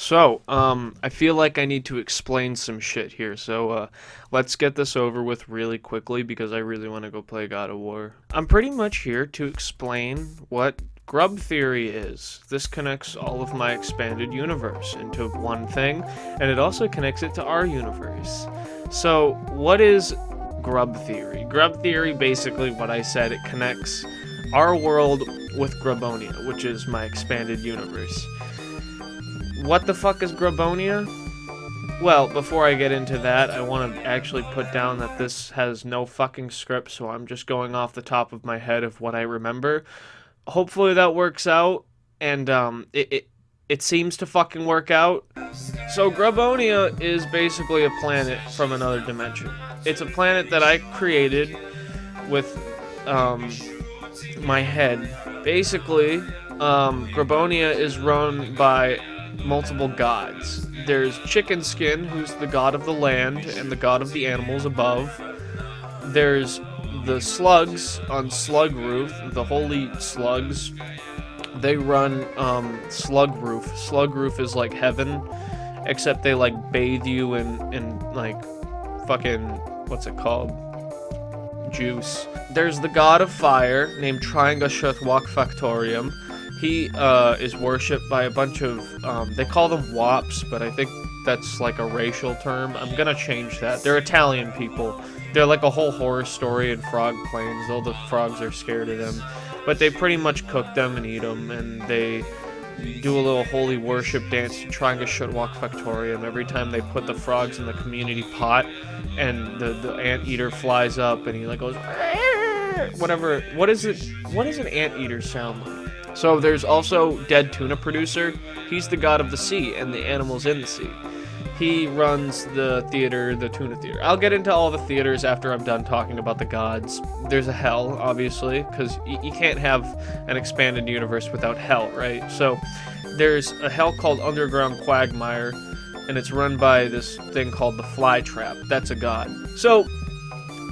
I feel like I need to explain some shit here. Let's get this over with really quickly because I really want to go play God of War. I'm pretty much here to explain what grub theory is. This connects all of my expanded universe into one thing, and it also connects it to our universe. So, what is grub theory? Grub theory, basically, what I said, it connects our world with Grubonia, which is my expanded universe. What the fuck is Grubonia? Well, before I get into that, I want to actually put down that this has no fucking script, so I'm just going off the top of my head of what I remember. Hopefully that works out, and it seems to fucking work out. So Grubonia is basically a planet from another dimension. It's a planet that I created with my head. Basically, Grubonia is run by multiple gods. There's Chicken Skin, who's the god of the land and the god of the animals above. There's the slugs on Slug Roof, the holy slugs. They run Slug Roof. Slug Roof is like heaven, except they like bathe you in like fucking, what's it called? Juice. There's the god of fire named Triangashutwak Factorium. He is worshipped by a bunch of, they call them wops, but I think that's like a racial term. I'm gonna change that. They're Italian people. They're like a whole horror story in Frog Plains. All the frogs are scared of them. But they pretty much cook them and eat them, and they do a little holy worship dance to Triangashutwak Factorium every time they put the frogs in the community pot, and the anteater flies up, and he like goes, whatever. What does an anteater sound like? So there's also Dead Tuna Producer. He's the god of the sea and the animals in the sea. He runs the theater, the Tuna Theater. I'll get into all the theaters after I'm done talking about the gods. There's a hell, obviously, because you can't have an expanded universe without hell, right? So there's a hell called Underground Quagmire, and it's run by this thing called the Fly Trap. That's a god. So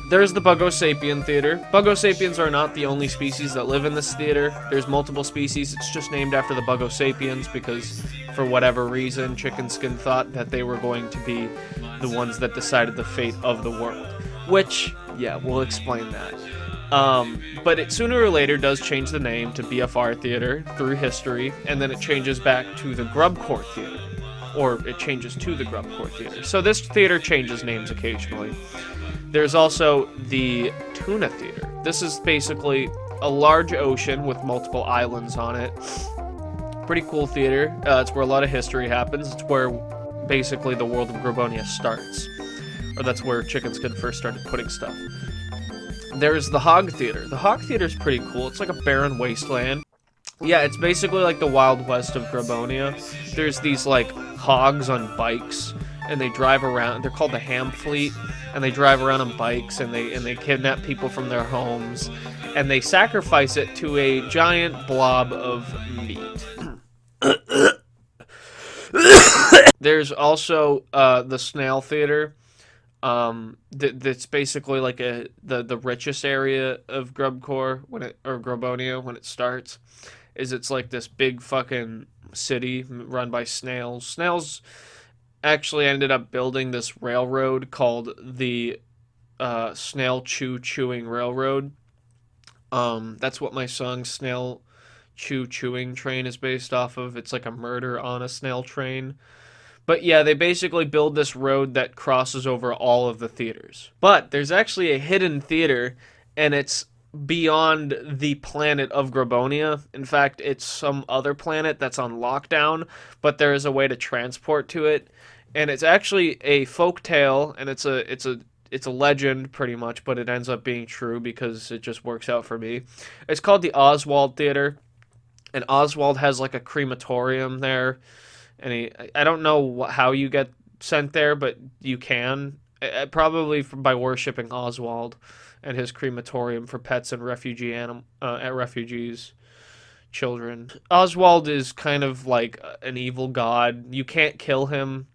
there's the Bugosapien Theater. Bugosapiens are not the only species that live in this theater. There's multiple species. It's just named after the Bugosapiens because, for whatever reason, Chicken Skin thought that they were going to be the ones that decided the fate of the world. Which, yeah, we'll explain that. But it sooner or later does change the name to BFR Theater through history, and then it changes back to the Grubcore Theater. Or it changes to the Grubcore Theater. So this theater changes names occasionally. There's also the Tuna Theater. This is basically a large ocean with multiple islands on it. Pretty cool theater. It's where a lot of history happens. It's where basically the world of Grubonia starts. Or that's where Chicken Skin first started putting stuff. There's the Hog Theater. The Hog Theater is pretty cool. It's like a barren wasteland. Yeah, it's basically like the Wild West of Grubonia. There's these like hogs on bikes, and they drive around. They're called the Ham Fleet, and they drive around on bikes, and they kidnap people from their homes, and they sacrifice it to a giant blob of meat. There's also the Snail Theater. That's basically like the richest area of Grubcore or Grubonia when it starts. It's like this big fucking city run by snails. Snails actually ended up building this railroad called the Snail Chewing Railroad. That's what my song Snail Chewing Train is based off of. It's like a murder on a snail train. But yeah, they basically build this road that crosses over all of the theaters. But there's actually a hidden theater, and it's beyond the planet of Grubonia. In fact, it's some other planet that's on lockdown, but there is a way to transport to it. And it's actually a folk tale, and it's a legend pretty much, but it ends up being true because it just works out for me. It's called the Oswald Theater, and Oswald has like a crematorium there. And I don't know how you get sent there, but you can. Probably by worshipping Oswald and his crematorium for pets and refugees, children. Oswald is kind of like an evil god. You can't kill him.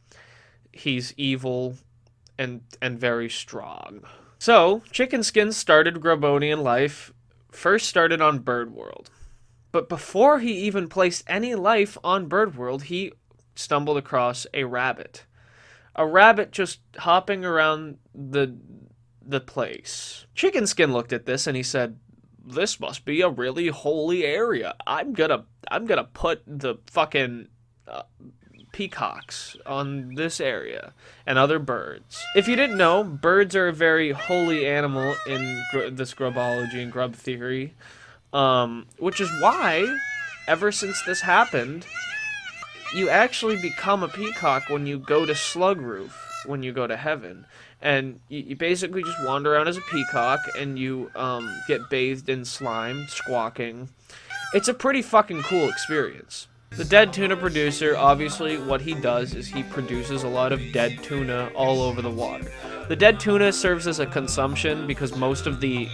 He's evil and very strong. So, Chicken Skin started Grubonian life, first started on Bird World. But before he even placed any life on Bird World, he stumbled across a rabbit. A rabbit just hopping around the place. Chicken Skin looked at this and he said, "This must be a really holy area. I'm gonna put the fucking peacocks on this area and other birds." If you didn't know, birds are a very holy animal in this grubology and grub theory, which is why, ever since this happened, you actually become a peacock when you go to Slug Roof, when you go to heaven. And you basically just wander around as a peacock, and you get bathed in slime, squawking. It's a pretty fucking cool experience. The dead tuna producer, obviously, what he does is he produces a lot of dead tuna all over the water. The dead tuna serves as a consumption because most of the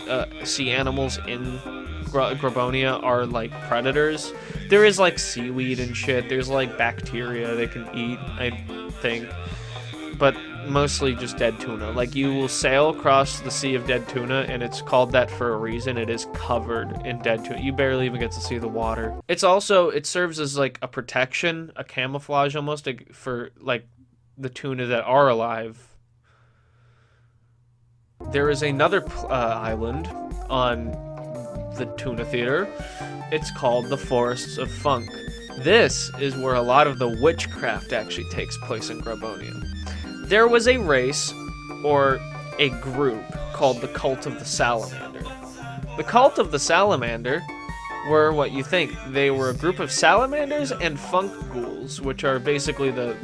sea animals in Grabonia are like predators. There is like seaweed and shit. There's like bacteria they can eat, I think. But mostly just dead tuna. Like, you will sail across the sea of dead tuna, and it's called that for a reason. It is covered in dead tuna. You barely even get to see the water. It's also, it serves as like a protection, a camouflage almost, for like the tuna that are alive. There is another island on the Tuna Theater. It's called the Forests of Funk. This is where a lot of the witchcraft actually takes place in Grabonia. There was a race, or a group, called the Cult of the Salamander. The Cult of the Salamander were what you think. They were a group of salamanders and funk ghouls, which are basically the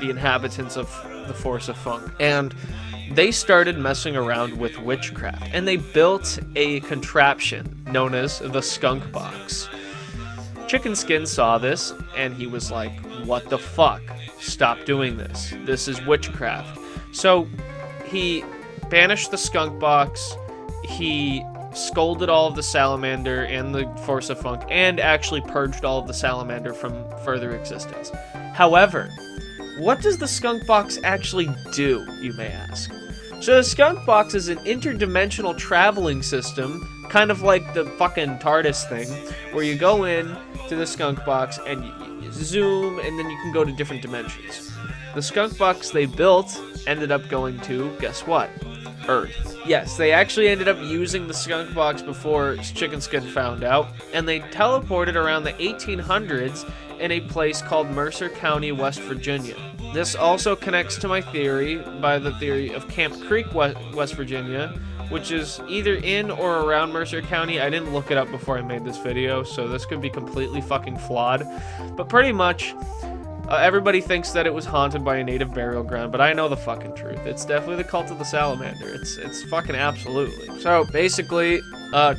inhabitants of the Forest of Funk. And they started messing around with witchcraft, and they built a contraption known as the Skunk Box. Chicken Skin saw this, and he was like, "What the fuck? Stop doing this. This is witchcraft." So he banished the Skunk Box, he scolded all of the salamander and the Force of Funk, and actually purged all of the salamander from further existence. However, what does the Skunk Box actually do, you may ask? So the Skunk Box is an interdimensional traveling system, kind of like the fucking TARDIS thing, where you go in to the Skunk Box and you zoom, and then you can go to different dimensions. The Skunk Box they built ended up going to, guess what? Earth. Yes, they actually ended up using the Skunk Box before Chicken Skin found out, and they teleported around the 1800s in a place called Mercer County, West Virginia. This also connects to my theory by the theory of Camp Creek, West Virginia, which is either in or around Mercer County. I didn't look it up before I made this video, so this could be completely fucking flawed. But pretty much, everybody thinks that it was haunted by a native burial ground, but I know the fucking truth. It's definitely the Cult of the Salamander. It's fucking absolutely. So basically,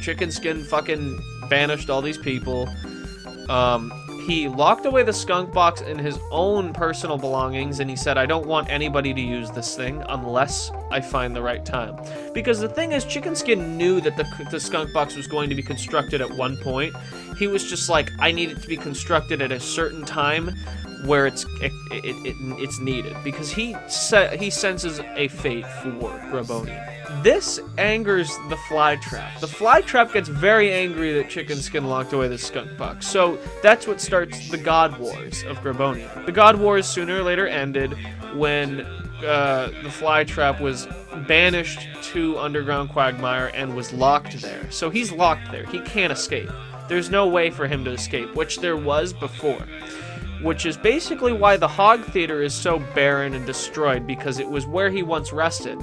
Chicken Skin fucking banished all these people. He locked away the Skunk Box in his own personal belongings, and he said, "I don't want anybody to use this thing unless I find the right time." Because the thing is, Chicken Skin knew that the Skunk Box was going to be constructed at one point. He was just like, "I need it to be constructed at a certain time where it's needed," because he senses a fate for Grabonia. This angers the Flytrap. The Flytrap gets very angry that Chicken Skin locked away the Skunk Box. So that's what starts the God Wars of Grabonia. The God Wars sooner or later ended when the Flytrap was banished to Underground Quagmire and was locked there. So he's locked there. He can't escape. There's no way for him to escape, which there was before. Which is basically why the Hog Theater is so barren and destroyed, because it was where he once rested.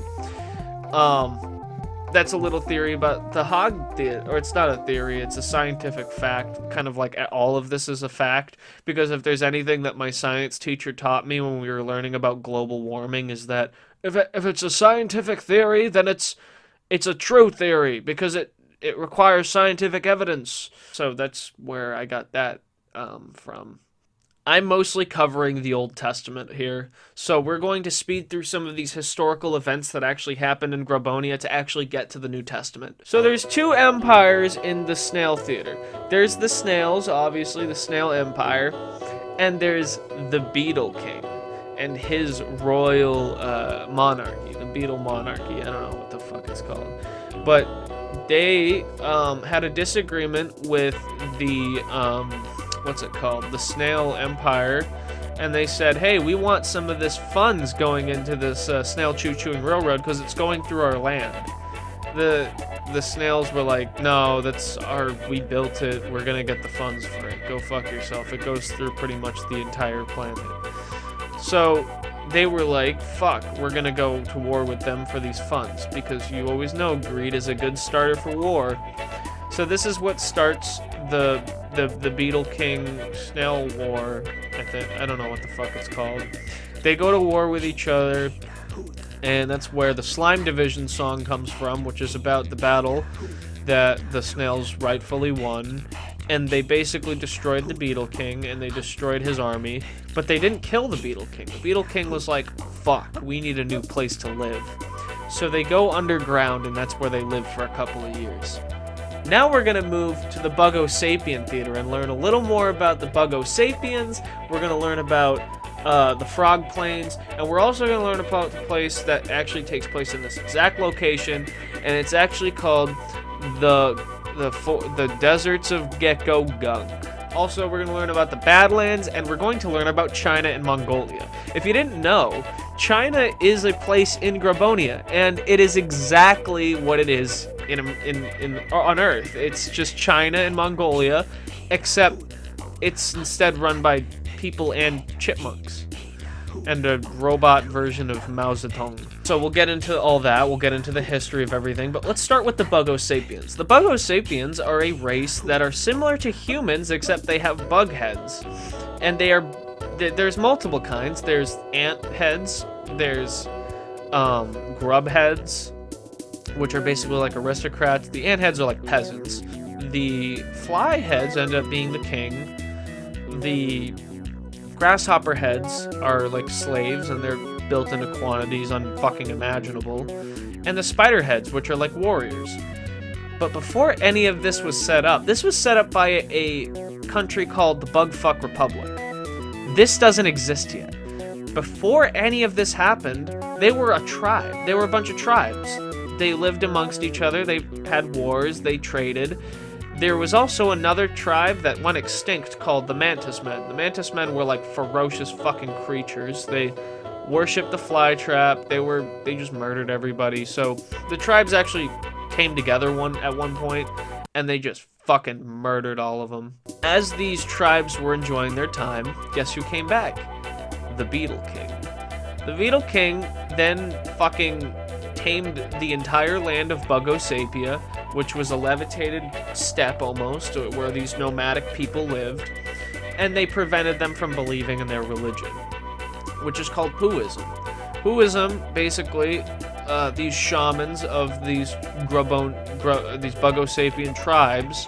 That's a little theory about the Hog Theater, or it's not a theory, it's a scientific fact, kind of like all of this is a fact, because if there's anything that my science teacher taught me when we were learning about global warming, is that if it's a scientific theory, then it's a true theory, because it requires scientific evidence. So that's where I got that from. I'm mostly covering the Old Testament here, so we're going to speed through some of these historical events that actually happened in Grabonia to actually get to the New Testament. So there's two empires in the Snail Theater. There's the Snails, obviously, the Snail Empire, and there's the Beetle King and his royal monarchy, the Beetle Monarchy. I don't know what the fuck it's called. But they had a disagreement with the... what's it called? The Snail Empire, and they said, hey, we want some of this funds going into this snail chewing railroad because it's going through our land. The snails were like, no, we built it, we're gonna get the funds for it, go fuck yourself. It goes through pretty much the entire planet. So they were like, fuck, we're gonna go to war with them for these funds, because you always know greed is a good starter for war. So this is what starts the Beetle King Snail War, I think. I don't know what the fuck it's called. They go to war with each other, and that's where the Slime Division song comes from, which is about the battle that the snails rightfully won. And they basically destroyed the Beetle King, and they destroyed his army, but they didn't kill the Beetle King. The Beetle King was like, fuck, we need a new place to live. So they go underground, and that's where they live for a couple of years. Now we're going to move to the Bugosapien Theater and learn a little more about the Bugosapiens. We're going to learn about the Frog Plains, and we're also going to learn about the place that actually takes place in this exact location, and it's actually called the Deserts of Gecko Gunk. Also, we're going to learn about the Badlands, and we're going to learn about China and Mongolia. If you didn't know, China is a place in Grabonia, and it is exactly what it is on Earth. It's just China and Mongolia, except it's instead run by people and chipmunks, and a robot version of Mao Zedong. So we'll get into all that, we'll get into the history of everything, but let's start with the Bugosapiens. The Bugosapiens are a race that are similar to humans, except they have bug heads. And there's multiple kinds. There's ant heads, there's grub heads, which are basically like aristocrats. The ant heads are like peasants. The fly heads end up being the king. The grasshopper heads are like slaves, and they're built into quantities unfucking imaginable. And the spider heads, which are like warriors. But before any of this was set up by a country called the Bugfuck Republic. This doesn't exist yet. Before any of this happened, they were a tribe. They were a bunch of tribes. They lived amongst each other, they had wars, they traded. There was also another tribe that went extinct called the Mantis Men. The Mantis Men were like ferocious fucking creatures. They worshipped the flytrap. They just murdered everybody. So the tribes actually came together at one point, and they just fucking murdered all of them. As these tribes were enjoying their time, guess who came back? The Beetle King. The Beetle King then fucking tamed the entire land of Bugosapia, which was a levitated steppe almost, where these nomadic people lived, and they prevented them from believing in their religion, which is called Puism. Puism, basically, these shamans of these Bugosapien tribes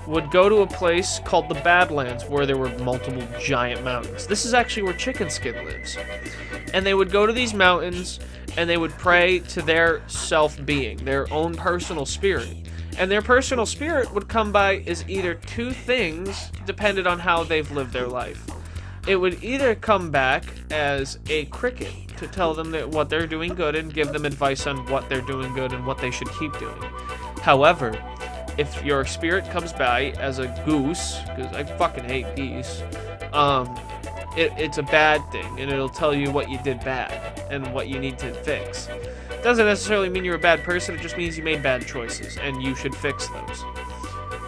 would go to a place called the Badlands, where there were multiple giant mountains. This is actually where Chicken Skin lives. And they would go to these mountains, and they would pray to their self-being, their own personal spirit. And their personal spirit would come by as either two things, depending on how they've lived their life. It would either come back as a cricket to tell them that what they're doing good and give them advice on what they're doing good and what they should keep doing. However, if your spirit comes by as a goose, because I fucking hate geese, it's a bad thing, and it'll tell you what you did bad and what you need to fix. Doesn't necessarily mean you're a bad person, it just means you made bad choices, and you should fix those.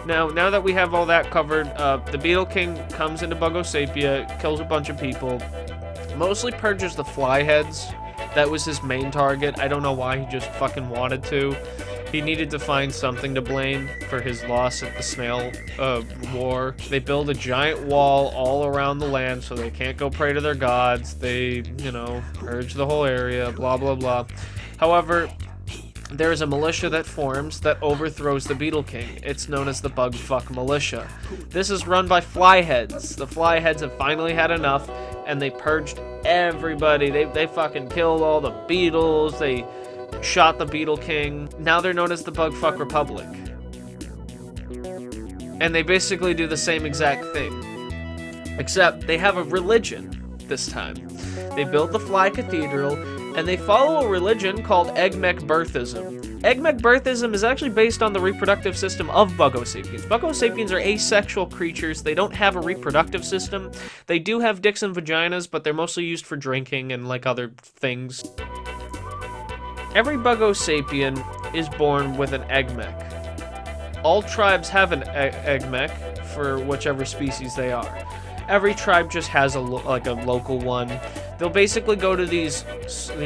Now that we have all that covered, the Beetle King comes into Bugosapia, kills a bunch of people, mostly purges the fly heads. That was his main target. I don't know why, he just fucking wanted to. He needed to find something to blame for his loss at the snail war. They build a giant wall all around the land so they can't go pray to their gods. They, purge the whole area, blah, blah, blah. However, there is a militia that forms that overthrows the Beetle King. It's known as the Bugfuck Militia. This is run by Flyheads. The Flyheads have finally had enough, and they purged everybody. They fucking killed all the beetles. They shot the Beetle King. Now they're known as the Bugfuck Republic. And they basically do the same exact thing. Except they have a religion this time. They build the Fly Cathedral, and they follow a religion called Egmekbirthism. Eggmech birthism is actually based on the reproductive system of Bugosapiens. Bugosapiens are asexual creatures. They don't have a reproductive system. They do have dicks and vaginas, but they're mostly used for drinking and like other things. Every Bugosapien is born with an Eggmech. All tribes have an Eggmech for whichever species they are. Every tribe just has a local one. They'll basically go to these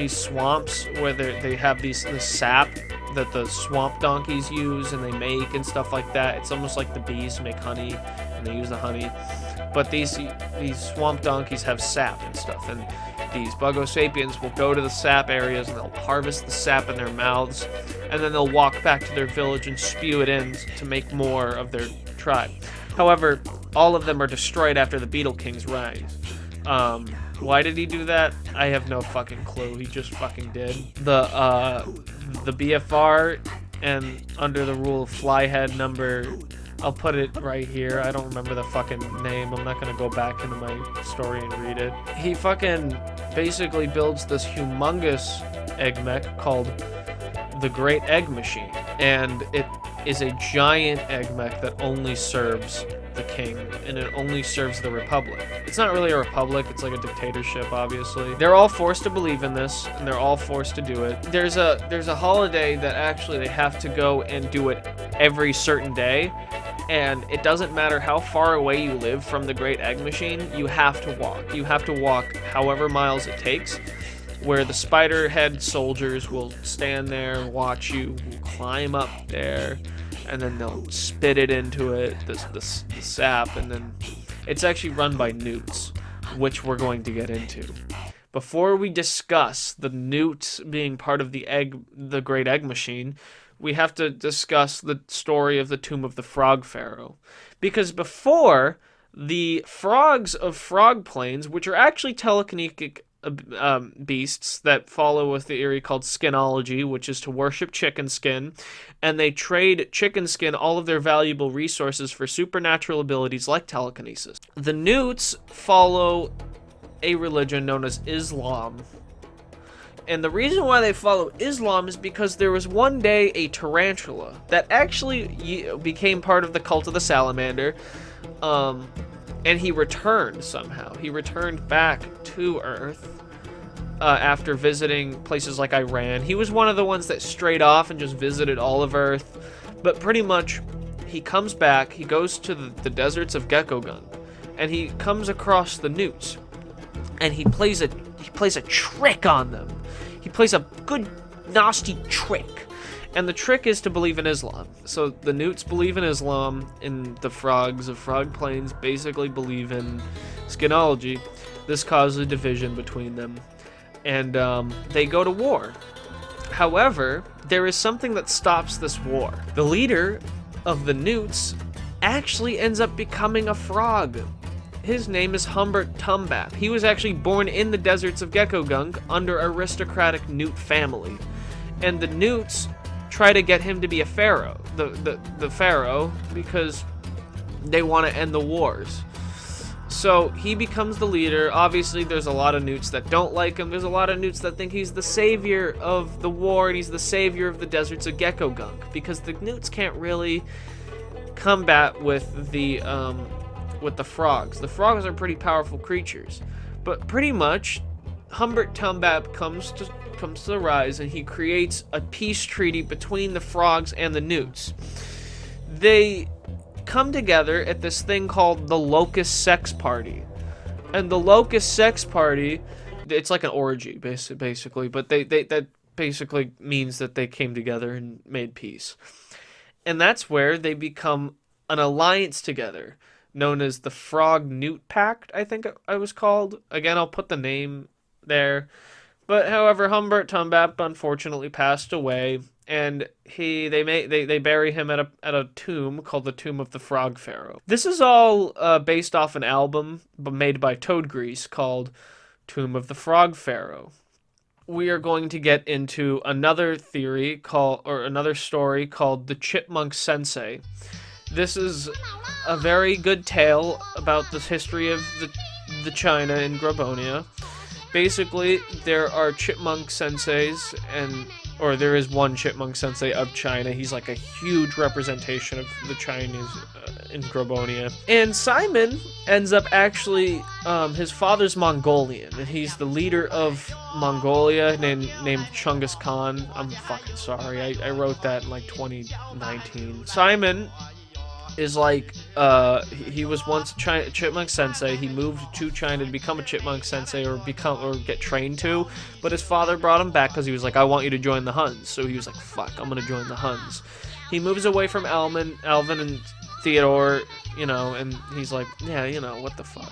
swamps where they have this sap that the swamp donkeys use and they make and stuff like that. It's almost like the bees make honey and they use the honey. But these swamp donkeys have sap and stuff, and these Bugosapiens will go to the sap areas and they'll harvest the sap in their mouths, and then they'll walk back to their village and spew it in to make more of their tribe. However, all of them are destroyed after the Beetle King's rise. Why did he do that? I have no fucking clue. He just fucking did. The BFR, and under the rule of Flyhead number, I'll put it right here. I don't remember the fucking name. I'm not gonna go back into my story and read it. He fucking basically builds this humongous Eggmech called the Great Egg Machine, and it is a giant Eggmech that only serves the king, and it only serves the republic. It's not really a republic, it's like a dictatorship, obviously. They're all forced to believe in this, and they're all forced to do it. There's a holiday that actually they have to go and do it every certain day, and it doesn't matter how far away you live from the Great Egg Machine, you have to walk. You have to walk however miles it takes, where the spider head soldiers will stand there and watch you climb up there, and then they'll spit it into it, the sap, and then it's actually run by newts, which we're going to get into. Before we discuss the newts being part of the Great Egg Machine, we have to discuss the story of the Tomb of the Frog Pharaoh. Because before, the frogs of Frog Plains, which are actually telekinetic beasts that follow a theory called skinology, which is to worship chicken skin, and they trade chicken skin all of their valuable resources for supernatural abilities like telekinesis. The newts follow a religion known as Islam, and the reason why they follow Islam is because there was one day a tarantula that actually became part of the cult of the salamander, and he returned somehow. He returned back to Earth after visiting places like Iran. He was one of the ones that strayed off and just visited all of Earth. But pretty much, he comes back, he goes to the deserts of Gekkogung, and he comes across the newts. And he plays a trick on them. He plays a good, nasty trick. And the trick is to believe in Islam. So the newts believe in Islam, and the frogs of Frog Plains basically believe in skinology. This causes a division between them, and they go to war. However, there is something that stops this war. The leader of the newts actually ends up becoming a frog. His name is Humbert Tumbap. He was actually born in the deserts of Gekkogung under aristocratic newt family. And the newts try to get him to be a pharaoh, the pharaoh, because they want to end the wars. So he becomes the leader. Obviously, there's a lot of newts that don't like him. There's a lot of newts that think he's the savior of the war, and he's the savior of the deserts of Gekkogung, because the newts can't really combat with the frogs. The frogs are pretty powerful creatures, but pretty much Humbert Tumbap comes to the rise, and he creates a peace treaty between the frogs and the newts. They come together at this thing called the Locust Sex Party. And the Locust Sex Party, it's like an orgy, basically, but that basically means that they came together and made peace. And that's where they become an alliance together, known as the Frog Newt Pact, I think it was called. Again, I'll put the name there. But however, Humbert Tumbap unfortunately passed away, and they bury him at a tomb called the Tomb of the Frog Pharaoh. This is all based off an album made by Toadgrease called Tomb of the Frog Pharaoh. We are going to get into another another story called the Chipmunk Sensei. This is a very good tale about the history of the China in Grabonia. Basically, there are chipmunk senseis, and or there is one Chipmunk Sensei of China. He's like a huge representation of the Chinese in Grobonia. And Simon ends up actually, his father's Mongolian, and he's the leader of Mongolia, named Chungus Khan. I'm fucking sorry, I wrote that in like 2019. Simon is like, he was once a Chipmunk Sensei. He moved to China to become a Chipmunk Sensei, or get trained to, but his father brought him back because he was like, I want you to join the Huns. So he was like, fuck, I'm gonna join the Huns. He moves away from Alvin and Theodore, you know, and he's like, yeah, you know, what the fuck.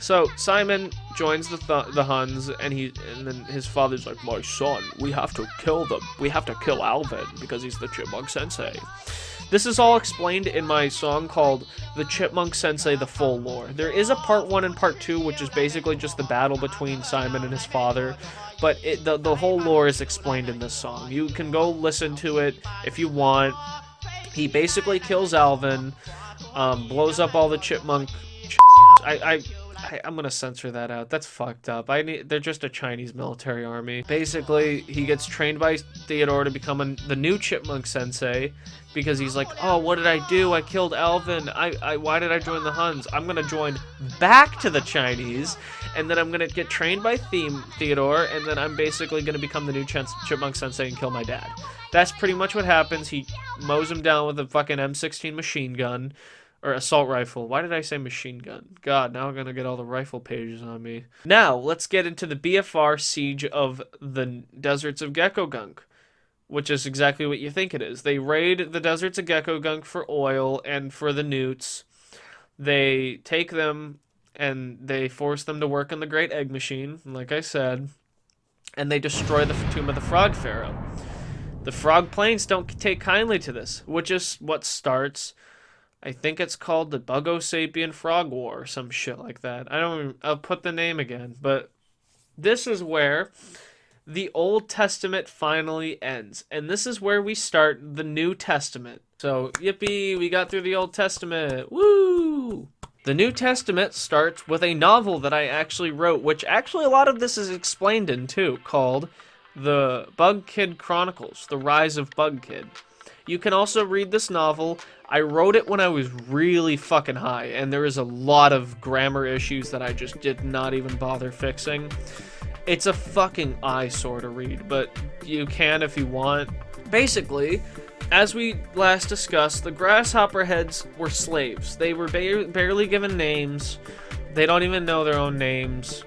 So Simon joins the Huns, and then his father's like, my son, we have to kill them. We have to kill Alvin because he's the Chipmunk Sensei. This is all explained in my song called The Chipmunk Sensei, The Full Lore. There is a part 1 and part 2, which is basically just the battle between Simon and his father, but the whole lore is explained in this song. You can go listen to it if you want. He basically kills Alvin, blows up all the chipmunk. I'm gonna censor that out. That's fucked up. They're just a Chinese military army. Basically, he gets trained by Theodore to become the new Chipmunk Sensei, because he's like, oh, what did I do? I killed Alvin. Why did I join the Huns? I'm gonna join back to the Chinese, and then I'm gonna get trained by Theodore, and then I'm basically gonna become the new Chipmunk Sensei and kill my dad. That's pretty much what happens. He mows him down with a fucking M16 machine gun. Or assault rifle. Why did I say machine gun? God, now I'm gonna get all the rifle pages on me. Now, let's get into the BFR siege of the deserts of Gekkogunk, which is exactly what you think it is. They raid the deserts of Gekkogunk for oil and for the newts. They take them and they force them to work on the Great Egg Machine, like I said, and they destroy the tomb of the Frog Pharaoh. The Frog Plains don't take kindly to this, which is what starts, I think it's called the Bugo-Sapien Frog War or some shit like that. I'll put the name again, but this is where the Old Testament finally ends. And this is where we start the New Testament. So, yippee, we got through the Old Testament. Woo! The New Testament starts with a novel that I actually wrote, which actually a lot of this is explained in too, called The Bug Kid Chronicles, The Rise of Bug Kid. You can also read this novel. I wrote it when I was really fucking high, and there is a lot of grammar issues that I just did not even bother fixing. It's a fucking eyesore to read, but you can if you want. Basically, as we last discussed, the grasshopper heads were slaves. They were barely given names. They don't even know their own names.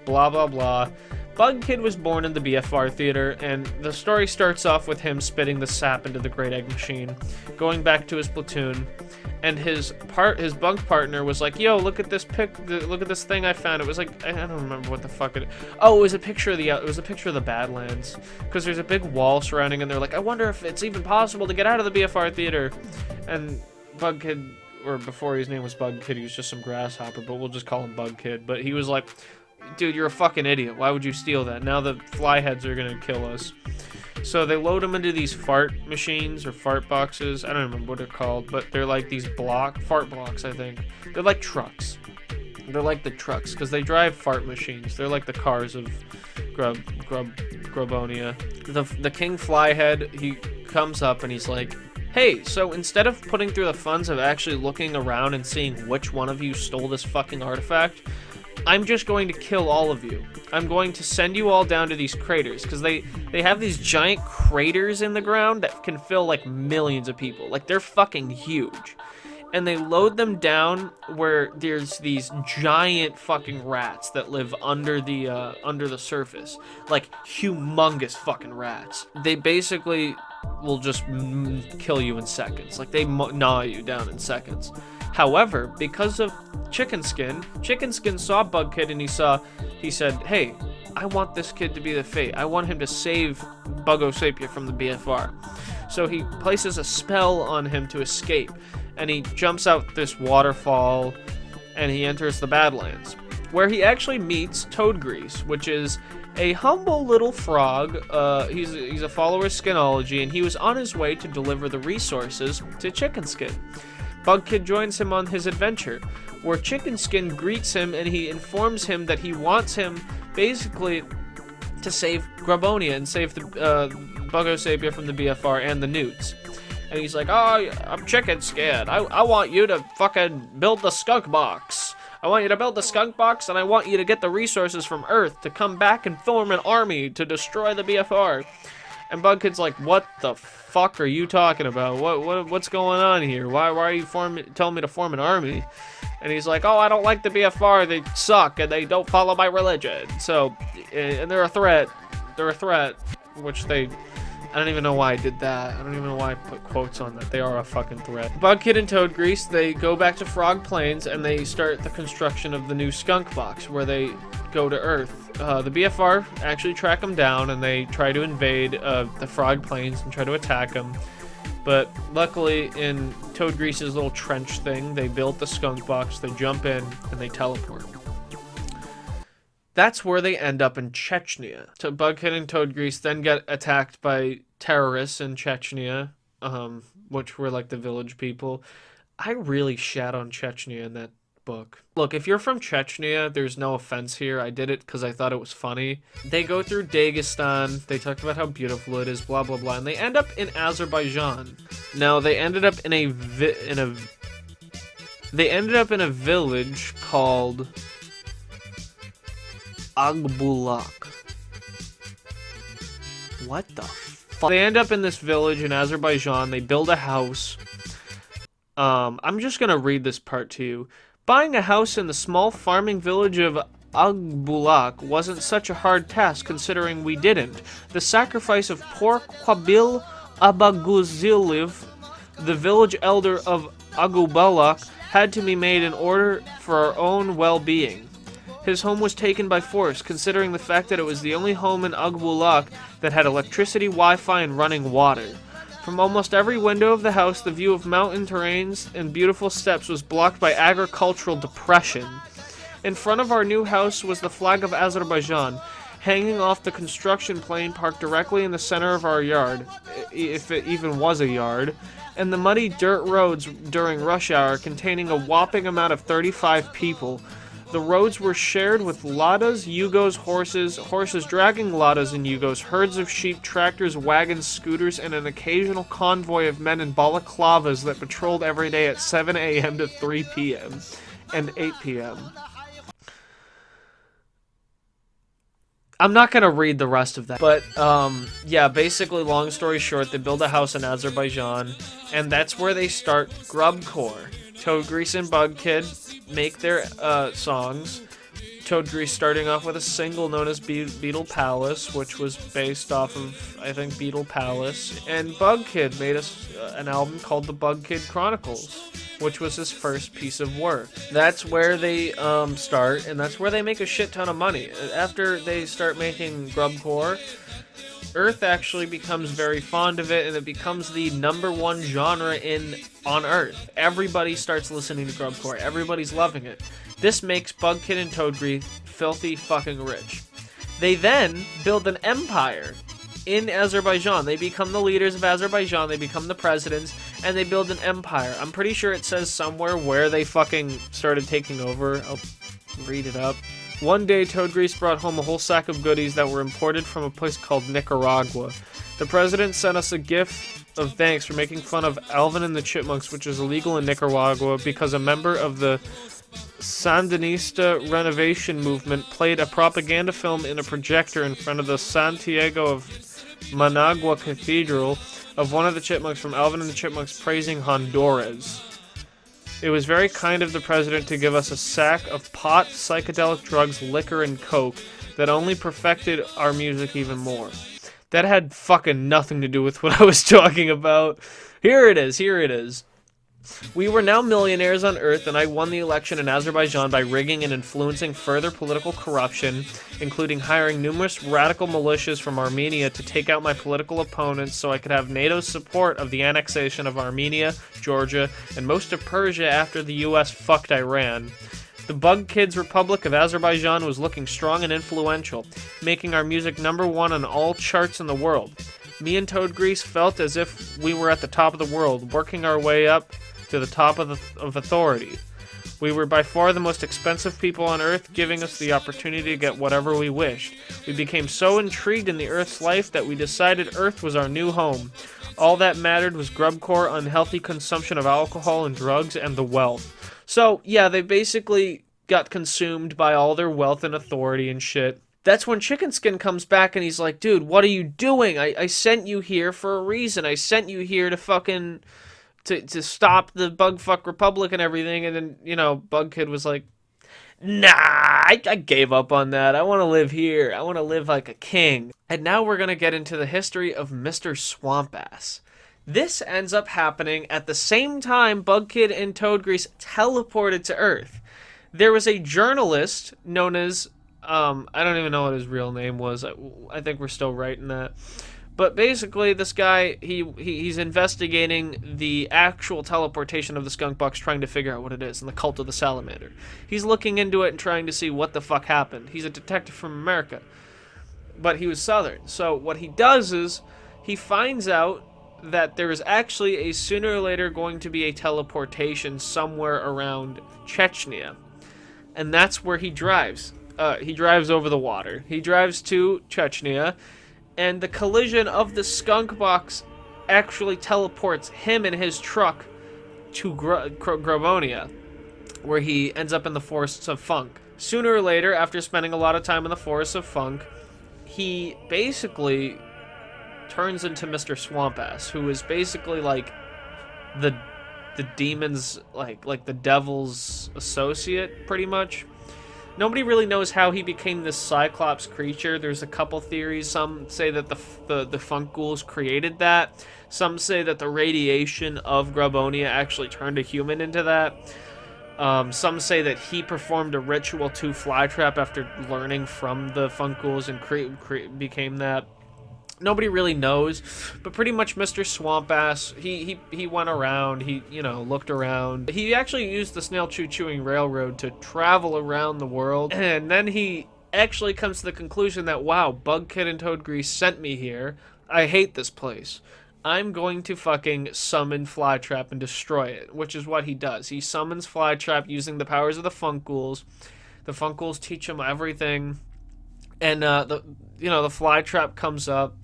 Blah, blah, blah. Bug Kid was born in the BFR theater, and the story starts off with him spitting the sap into the Great Egg Machine, going back to his platoon, and his bunk partner was like, "Yo, look at this look at this thing I found." It was like, I don't remember what the fuck it. Oh, it was a picture of the Badlands, because there's a big wall surrounding, and they're like, "I wonder if it's even possible to get out of the BFR theater," and Bug Kid, or before his name was Bug Kid, he was just some grasshopper, but we'll just call him Bug Kid. But he was like, dude, you're a fucking idiot. Why would you steal that? Now the fly heads are gonna kill us. So they load them into these fart machines or fart boxes. I don't remember what they're called, but they're like these fart blocks, I think. They're like trucks. They're like the trucks, because they drive fart machines. They're like the cars of Grobonia. The King Flyhead, he comes up and he's like, hey, so instead of putting through the funds of actually looking around and seeing which one of you stole this fucking artifact, I'm just going to kill all of you. I'm going to send you all down to these craters, because they have these giant craters in the ground that can fill like millions of people. Like, they're fucking huge. And they load them down where there's these giant fucking rats that live under the surface. Like, humongous fucking rats. They basically will just kill you in seconds. Like, they gnaw you down in seconds. However, because of Chicken Skin saw Bug Kid and he said, hey, I want this kid to be the fate. I want him to save Bugo-Sapien from the BFR. So he places a spell on him to escape, and he jumps out this waterfall, and he enters the Badlands, where he actually meets Toadgrease, which is a humble little frog. He's a follower of Skinology, and he was on his way to deliver the resources to Chicken Skin. Bug Kid joins him on his adventure, where Chicken Skin greets him and he informs him that he wants him basically to save Grobonia and save Buggo Sapia from the BFR and the Newts. And he's like, oh, I'm chicken scared. I want you to fucking build the skunk box. I want you to build the skunk box, and I want you to get the resources from Earth to come back and form an army to destroy the BFR. And Bugkid's like, what the fuck are you talking about? What's going on here? Why are you telling me to form an army? And he's like, oh, I don't like the BFR. They suck, and they don't follow my religion. So, and they're a threat. They're a threat, which they... I don't even know why I did that. I don't even know why I put quotes on that. They are a fucking threat. Bugkid and Toadgrease, they go back to Frog Plains, and they start the construction of the new skunk box, where they go to Earth. The BFR actually track them down, and they try to invade the Frog Plains and try to attack them. But luckily, in Toadgrease's little trench thing, they built the skunk box, they jump in, and they teleport. That's where they end up in Chechnya. So Bugkid and Toadgrease then get attacked by terrorists in Chechnya, which were like the village people. I really shat on Chechnya in that book. Look, if you're from Chechnya, there's no offense here. I did it because I thought it was funny. They go through Dagestan. They talk about how beautiful it is, blah blah blah, and they end up in Azerbaijan. Now they ended up in a village called Agbulak. What the fuck? They end up in this village in Azerbaijan. They build a house. I'm just gonna read this part to you. Buying a house in the small farming village of Agbulak wasn't such a hard task considering we didn't. The sacrifice of poor Qabil Abaguziliv, the village elder of Agbulak, had to be made in order for our own well-being. His home was taken by force, considering the fact that it was the only home in Agbulak that had electricity, Wi-Fi, and running water. From almost every window of the house, the view of mountain terrains and beautiful steppes was blocked by agricultural depression. In front of our new house was the flag of Azerbaijan, hanging off the construction plane parked directly in the center of our yard, if it even was a yard, and the muddy dirt roads during rush hour containing a whopping amount of 35 people. The roads were shared with ladas, yugos, horses dragging ladas and yugos, herds of sheep, tractors, wagons, scooters, and an occasional convoy of men in balaclavas that patrolled every day at 7 a.m. to 3 p.m. and 8 p.m. I'm not going to read the rest of that, but yeah, basically, long story short, they build a house in Azerbaijan, and that's where they start grubcore. Toadgrease and Bugkid make their songs. Toadgrease starting off with a single known as Beetle Palace, which was based off of, I think, Beetle Palace. And Bugkid made an album called The Bugkid Chronicles, which was his first piece of work. That's where they start, and that's where they make a shit ton of money. After they start making grubcore, Earth actually becomes very fond of it, and it becomes the #1 genre on Earth. Everybody starts listening to grubcore. Everybody's loving it. This makes Bugkid and Toadgrease filthy fucking rich. They then build an empire in Azerbaijan. They become the leaders of Azerbaijan. They become the presidents, and they build an empire. I'm pretty sure it says somewhere where they fucking started taking over. I'll read it up. One day, Toadgrease brought home a whole sack of goodies that were imported from a place called Nicaragua. The president sent us a gift of thanks for making fun of Alvin and the Chipmunks, which is illegal in Nicaragua because a member of the Sandinista renovation movement played a propaganda film in a projector in front of the Santiago of Managua Cathedral of one of the Chipmunks from Alvin and the Chipmunks praising Honduras. It was very kind of the president to give us a sack of pot, psychedelic drugs, liquor, and coke that only perfected our music even more. That had fucking nothing to do with what I was talking about. Here it is. We were now millionaires on Earth, and I won the election in Azerbaijan by rigging and influencing further political corruption, including hiring numerous radical militias from Armenia to take out my political opponents so I could have NATO's support of the annexation of Armenia, Georgia, and most of Persia after the US fucked Iran. The Bugkid's Republic of Azerbaijan was looking strong and influential, making our music #1 on all charts in the world. Me and Toadgrease felt as if we were at the top of the world, working our way up to the top of authority. We were by far the most expensive people on Earth, giving us the opportunity to get whatever we wished. We became so intrigued in the Earth's life that we decided Earth was our new home. All that mattered was grubcore, unhealthy consumption of alcohol and drugs, and the wealth. So, yeah, they basically got consumed by all their wealth and authority and shit. That's when Chicken Skin comes back and he's like, dude, what are you doing? I sent you here for a reason. I sent you here to fucking... To stop the Bugfuck Republic and everything. And then, you know, Bug Kid was like, nah, I gave up on that. I want to live here. I want to live like a king. And now we're going to get into the history of Mr. Swamp-Ass. This ends up happening at the same time Bug Kid and Toad Grease teleported to Earth. There was a journalist known as, I don't even know what his real name was. I think we're still writing that. But basically, this guy, he's investigating the actual teleportation of the skunk box, trying to figure out what it is, and the cult of the salamander. He's looking into it and trying to see what the fuck happened. He's a detective from America, but he was Southern. So what he does is, he finds out that there is actually a sooner or later going to be a teleportation somewhere around Chechnya. And that's where he drives. He drives over the water. He drives to Chechnya, and the collision of the skunk box actually teleports him and his truck to Grabonia, where he ends up in the forests of Funk. Sooner or later, after spending a lot of time in the forests of Funk, he basically turns into Mr. Swamp-Ass, who is basically like the demon's, like the devil's associate, pretty much. Nobody really knows how he became this Cyclops creature. There's a couple theories. Some say that the Funghouls created that. Some say that the radiation of Grabonia actually turned a human into that. Some say that he performed a ritual to Flytrap after learning from the Funghouls and became that. Nobody really knows, but pretty much Mr. Swamp-Ass, he went around, he, you know, looked around. He actually used the snail chewing railroad to travel around the world, and then he actually comes to the conclusion that, wow, Bug Kid and Toad Grease sent me here. I hate this place. I'm going to fucking summon Flytrap and destroy it, which is what he does. He summons Flytrap using the powers of the Funghouls. The Funghouls teach him everything. And the Flytrap comes up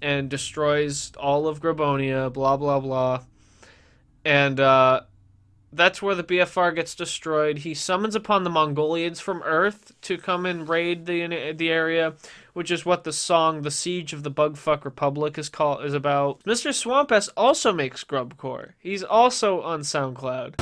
and destroys all of Grabonia, blah, blah, blah. And that's where the BFR gets destroyed. He summons upon the Mongolians from Earth to come and raid the area, which is what the song The Siege of the Bugfuck Republic is about. Mr. Swamp-Ass also makes grubcore. He's also on SoundCloud.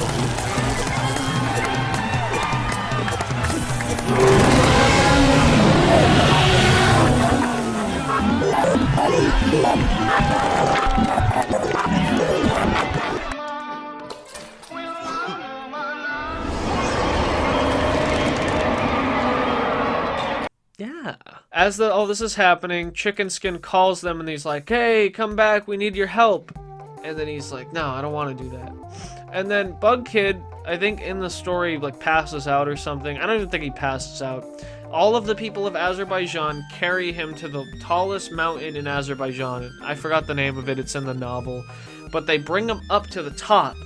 Yeah. As all this is happening, Chicken Skin calls them and he's like, hey, come back, we need your help. And then he's like, no, I don't want to do that. And then Bug Kid, I think in the story, like, passes out or something. I don't even think he passes out. All of the people of Azerbaijan carry him to the tallest mountain in Azerbaijan. I forgot the name of it, it's in the novel. But they bring him up to the top.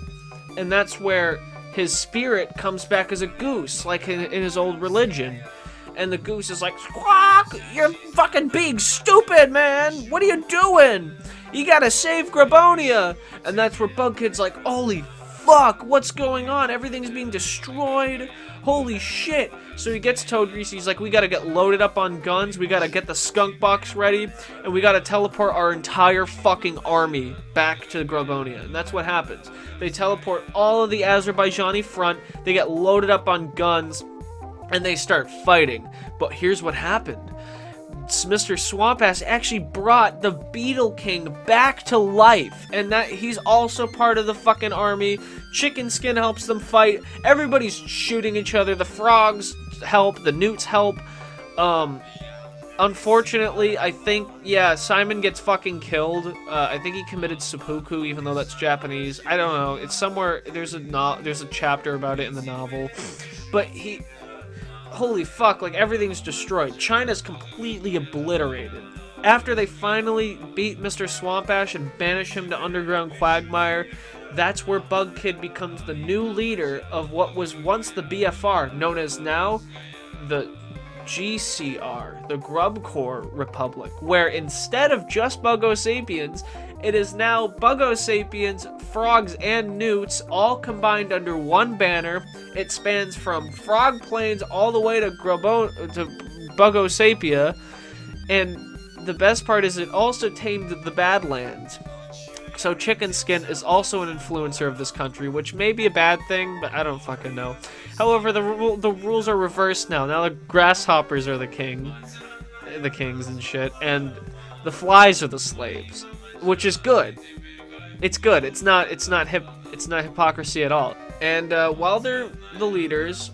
And that's where his spirit comes back as a goose, like in his old religion. And the goose is like, Squawk! You're fucking being stupid, man! What are you doing? You gotta save Grabonia! And that's where Bug Kid's like, holy fuck, what's going on? Everything's being destroyed. Holy shit. So he gets Toad Grease. He's like, we gotta get loaded up on guns. We gotta get the skunk box ready. And we gotta teleport our entire fucking army back to Grabonia. And that's what happens. They teleport all of the Azerbaijani front. They get loaded up on guns. And they start fighting. But here's what happened. Mr. Swamp-Ass actually brought the Beetle King back to life, and that he's also part of the fucking army. Chicken Skin helps them fight. Everybody's shooting each other. The frogs help. The newts help. Unfortunately, I think, yeah, Simon gets fucking killed. I think he committed seppuku, even though that's Japanese. I don't know. It's somewhere. There's a chapter about it in the novel, but he. Holy fuck, like, everything's destroyed. China's completely obliterated. After they finally beat Mr. Swamp-Ass and banish him to underground quagmire, That's where Bug Kid becomes the new leader of what was once the BFR, known as now the GCR, the Grubcore Republic, where instead of just Bugosapiens, it is now Bugosapiens, frogs, and newts all combined under one banner. It spans from Frog Plains all the way to Bugosapia, and the best part is it also tamed the Badlands. So Chicken Skin is also an influencer of this country, which may be a bad thing, but I don't fucking know. However, the rules are reversed now. Now the grasshoppers are the kings and shit, and the flies are the slaves, which is good. It's good. It's not hypocrisy at all. And while they're the leaders,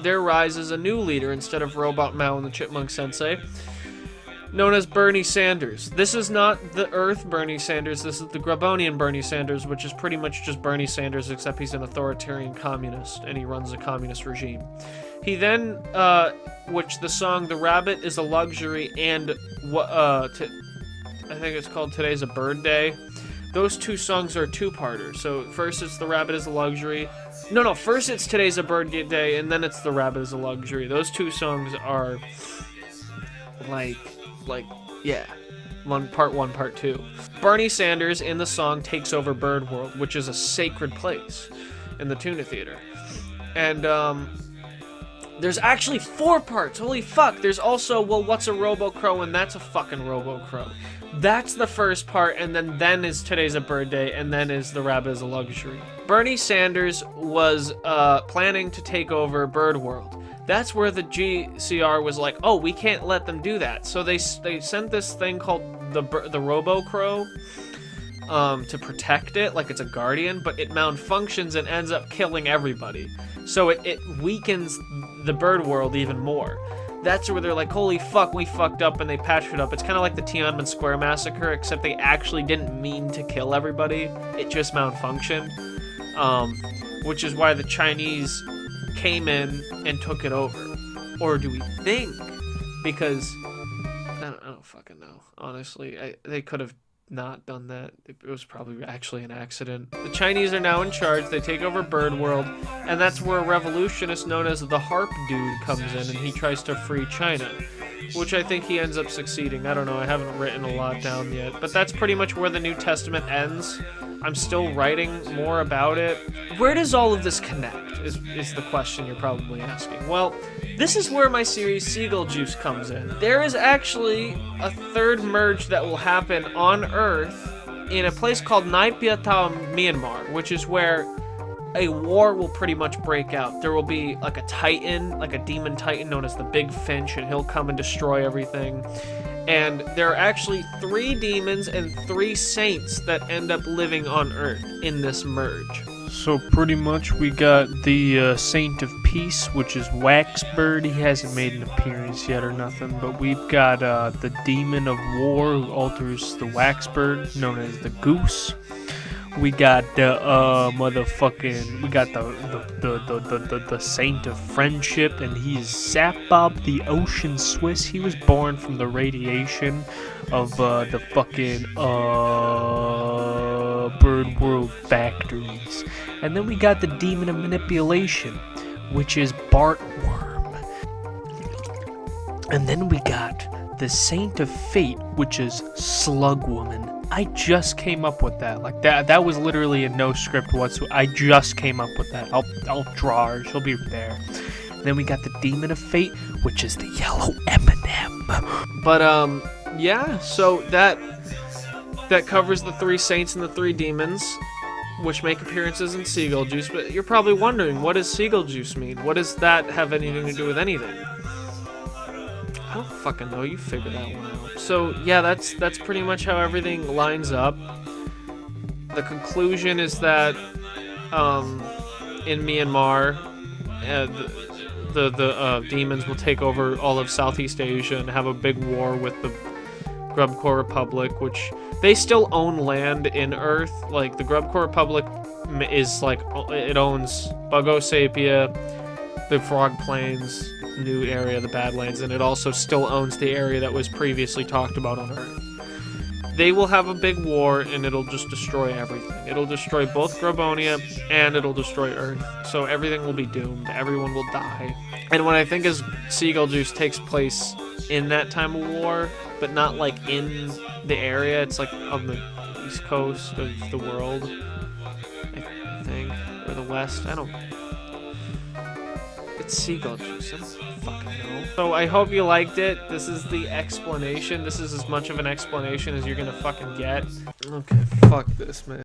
there rises a new leader instead of Robot Mao and the Chipmunk Sensei, known as Bernie Sanders. This is not the Earth Bernie Sanders, this is the Grubonian Bernie Sanders, which is pretty much just Bernie Sanders, except he's an authoritarian communist, and he runs a communist regime. He then, which the song The Rabbit is a Luxury and, I think it's called Today's a Bird Day. Those two songs are a two-parter. So first it's The Rabbit is a Luxury. No, first it's Today's a Bird Day, and then it's The Rabbit is a Luxury. Those two songs are, yeah, part one, part two. Bernie Sanders in the song takes over Bird World, which is a sacred place in the Tuna Theater. And, there's actually 4 parts, holy fuck. There's also, well, what's a Robo-Crow, and that's a fucking Robo-Crow. That's the first part, and then is Today's a Bird Day, and then is The Rabbit is a Luxury. Bernie Sanders was, planning to take over Bird World. That's where the GCR was like, oh, we can't let them do that. So they sent this thing called the Robo-Crow to protect it, like it's a guardian, but it malfunctions and ends up killing everybody. So it weakens the bird world even more. That's where they're like, holy fuck, we fucked up, and they patched it up. It's kind of like the Tiananmen Square massacre, except they actually didn't mean to kill everybody. It just malfunctioned, which is why the Chinese came in and took it over. Or do we think? Because I don't fucking know. Honestly, they could have not done that. It was probably actually an accident. The Chinese are now in charge. They take over Bird World, and that's where a revolutionist known as the Harp Dude comes in, and he tries to free China, which I think he ends up succeeding. I don't know. I haven't written a lot down yet, but that's pretty much where the New Testament ends. I'm still writing more about it. Where does all of this connect is the question you're probably asking. Well, this is where my series Seagull Juice comes in. There is actually a third merge that will happen on Earth in a place called Nai Pia Tau, Myanmar, which is where a war will pretty much break out. There will be like a titan, like a demon titan known as the Big Finch, and he'll come and destroy everything. And there are actually 3 demons and 3 saints that end up living on Earth in this merge. So pretty much we got the Saint of Peace, which is Waxbird. He hasn't made an appearance yet or nothing, but we've got the Demon of War, who alters the Waxbird, known as the Goose. We got the the Saint of Friendship, and he is Sapbob the Ocean Swiss. He was born from the radiation of the fucking Bird World factories. And then we got the Demon of Manipulation, which is Bartworm. And then we got the Saint of Fate, which is Slugwoman. I just came up with that. Like that was literally in no script whatsoever. I just came up with that. I'll draw her. She'll be there. And then we got the Demon of Fate, which is the Yellow M&M. But yeah. So that covers the 3 saints and the 3 demons, which make appearances in Seagull Juice. But you're probably wondering, what does Seagull Juice mean? What does that have anything to do with anything? I don't fucking know. You figure that one out. So yeah, that's pretty much how everything lines up. The conclusion is that in Myanmar, the demons will take over all of Southeast Asia and have a big war with the Grubcore Republic, which they still own land in Earth. Like the Grubcore Republic is like, it owns Bugosapia, the Frog Plains, new area, the Badlands, and it also still owns the area that was previously talked about on Earth. they will have a big war, and it'll just destroy everything. It'll destroy both Grobonia, and it'll destroy Earth. So everything will be doomed. Everyone will die. And what I think is Seagull Juice takes place in that time of war, but not like in the area. It's like on the east coast of the world, I think, or the west. I don't. It's Seagull Juice. I don't fucking know. So I hope you liked it. This is the explanation. This is as much of an explanation as you're gonna fucking get. Okay, fuck this, man.